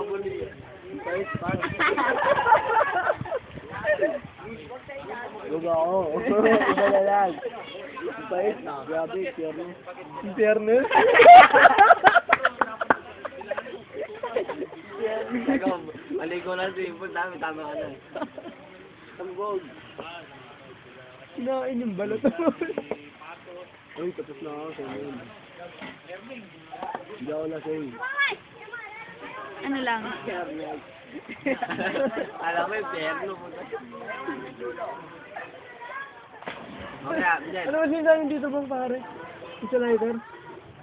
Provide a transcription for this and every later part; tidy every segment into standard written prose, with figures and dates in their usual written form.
Nakabuli. Pais pa. Huwag ako. Iba na lang. Pais na. Grabe, Pierno. Pierno? Ikaw, maligo na si Ipon. Tama ka na. Tambog. Kinain yung balot. Uy, tapos na ako sa inyo. Hindi ako lasing. Ano lang? Alam mo yung perno po. Okay, Jen. Ano ba sinasabi dito bang pare? Isa lighter?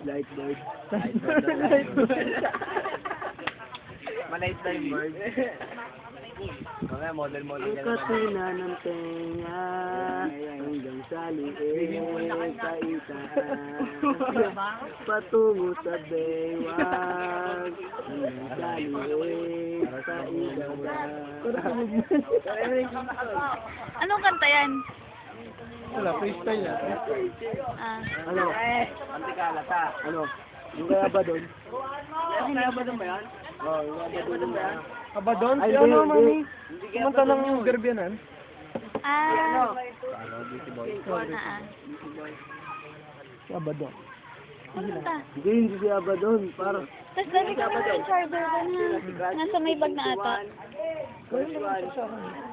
Lightboard. Maliit na yung bird. Okay, model ka naman. Katina ng tenga hanggang sa liit sa itaas patungo sa baywag hanggang sa liit sa itaas. Anong kanta yan? Wala, freestyle yan. Ah. Ano? Antikalata. Ano? Yung kaya ba doon? Kaya ba ba yan? Oo, yung kaya ba doon ba? Abadon? Ay, Si ano, hindi, mami? hindi. Pumunta lang yung Garbianan. Ah. Busy boy. Ah. Si Abadon. Pumunta. Hindi, hindi siya ba doon? Parang, Tapos dati kami yung charger ko na nasa may bag na ata.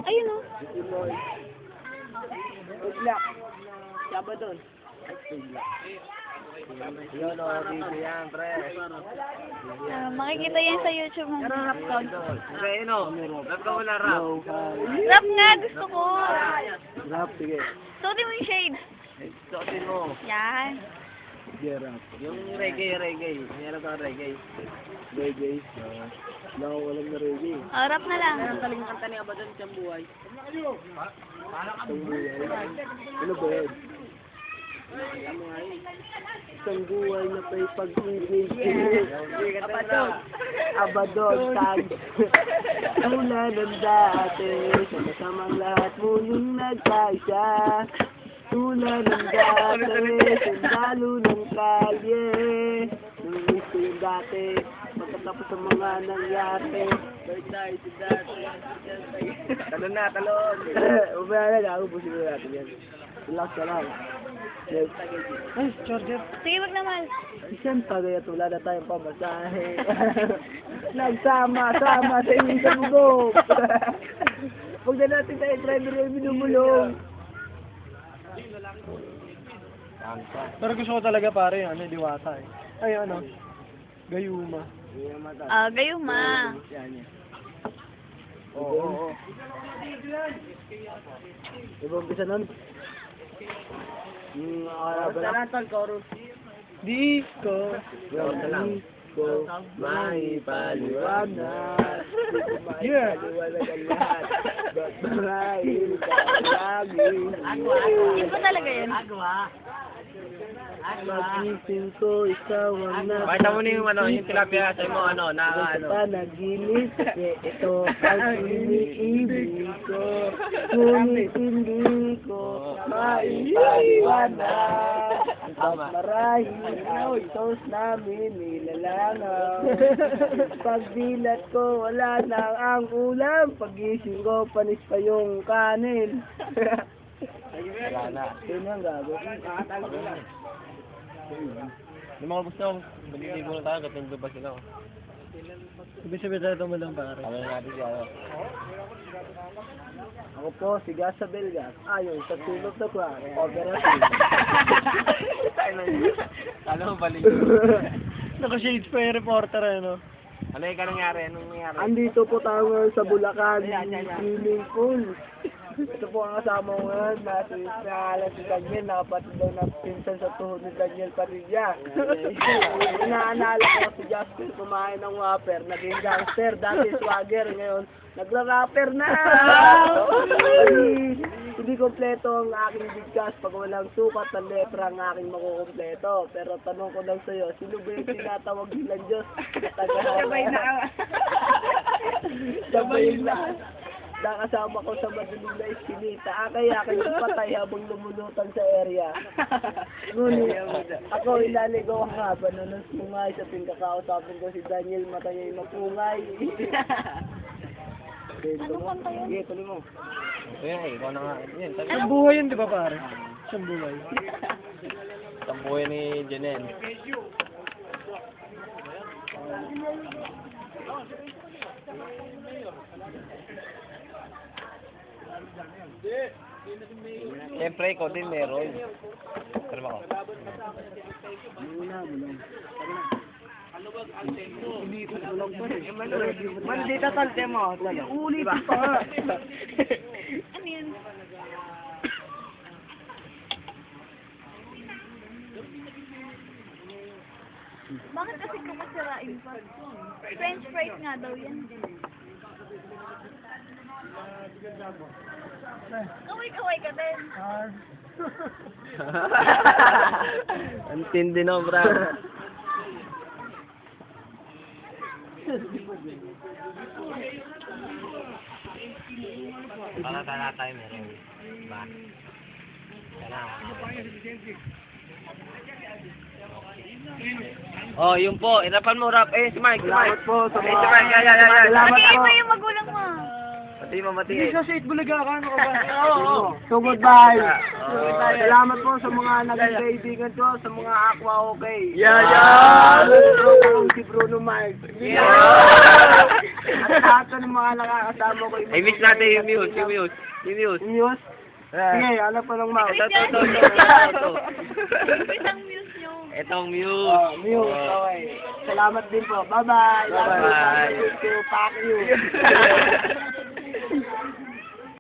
Ayun o. busy boy. Black. Kaya ba doon? Yun o, busy yan, pre. Makikita yan sa YouTube. Rap ka. Pre, ano? Rap ka muna, rap. No, Rap nga, gusto ko. rap, sige. Suotin mo yung shades. Suotin mo. Yan. Sige, rap. Yung reggae. Meron ka reggae. Reggae. Wala ko alam na reggae. Oh, rap na lang. Taling kanta ni Abadan, siyang buhay. Isang buhay. Ano ba yun? Isang buhay na pa'y pag-ibig. Abadon, tag. Tulad ng dati. Sama-samang lahat muling nagkaisa. Tulad ng dati. Sundalo ng kalye. Nung ko yung dati. Pagkatapos sa mga nangyari. Talon na, talon. Umaya na, ubusin ko natin yan. Relax ka lang. Ay, charger. Sige, wag naman. Isang pagaya tula na tayong pamasahe. Nagsama-sama sa isang bubog. Huwag na natin tayo driver yung minumulong. Pero gusto ko talaga pare, ano, diwata eh. Ay, ano, gayuma. Ah, gayuma. Oo. Ibang bisa nun. Yung Salamat, chorus. Di ko may paliwanag. Yeah. Paliwanag ang lahat. Ba't marahil ka lagi? Yun ba talaga yun? Pagising ko, ikaw ang nasa. Pakita mo na yung ano, yung tilapia sa mo, ano, na ano. Panaginip, kasi ito ang iniibig ko. Ngunit hindi ko maipaliwanag. At marahil ang sos namin nilalangaw. Pagdilat ko, wala na ang ulam. Pagising ko, panis pa yung kanin. Wala na. Yun ang gago. Yung mga gusto, maliligo na tayo, katulog pa sila. Ibig sabihin tayo mo lang pare. Kami natin siya. Ako po, si Gasa Belgas. Ayon sa tulog na kwa, operative. Alam mo, balik. Naka-shades pa yung reporter eh, no? Ano yung nangyari? Anong nangyari? Andito po tayo ngayon sa Bulacan, swimming pool. Ito po ang kasama ko ngayon, naaalan si Daniel, nakapatid daw na pinsan sa tuhod ni Daniel Padilla. Inaanala ko si Jasper kumain ng whopper, naging gangster, dati swagger, ngayon nagra-rapper na! Hindi kompleto ang aking bigkas pag walang sukat ng lepra ang aking makukompleto. Pero tanong ko lang sa'yo, sino ba yung tinatawag nilang Diyos? Sabay na! Sabay na! nakasama ko sa madaling na iskinita. Kaya kayo patay habang lumulutan sa area. Ngunit, ako ilaligaw ang haba na nung sumungay sa pingkakausapin ko si Daniel Matayay Mapungay. Ano kanta yun? Sige, tuloy mo. Ayan, ikaw na nga. Yan, sabi. Isang buhay yun, di ba pare? Isang buhay. Tampuhin ni Janelle. Siyempre, ikaw din meron. Ano ba ko? Man, di tatalte mo. Ulit pa. Ano yun? Bakit kasi kumasirain pa? French fries nga daw yan. Kaway-kaway ka din. Ang tindi no, bro. Para tayo meron. Diba? Oh, yun po. Irapan mo, rap. Si Mike, si Mike. Salamat po sa Si mga... Mike, yan. Salamat Pati po. mo yung magulang mo. Pati mo, mati. Hindi sa shade bulaga ka, ano ka ba? So goodbye. Oo. Salamat po sa mga naging kaibigan ko, sa mga Aqua Okay. Yan! Si Bruno Mike. Yeah! At lahat ng mga nakakasama ko. I miss natin yung Muse. Muse? Sige, ano pa ng mouse? Ito. Isang muse nyo. Itong Muse. Oh, Muse, okay. Salamat din po. Bye-bye. Bye-bye. Thank you. Fuck you.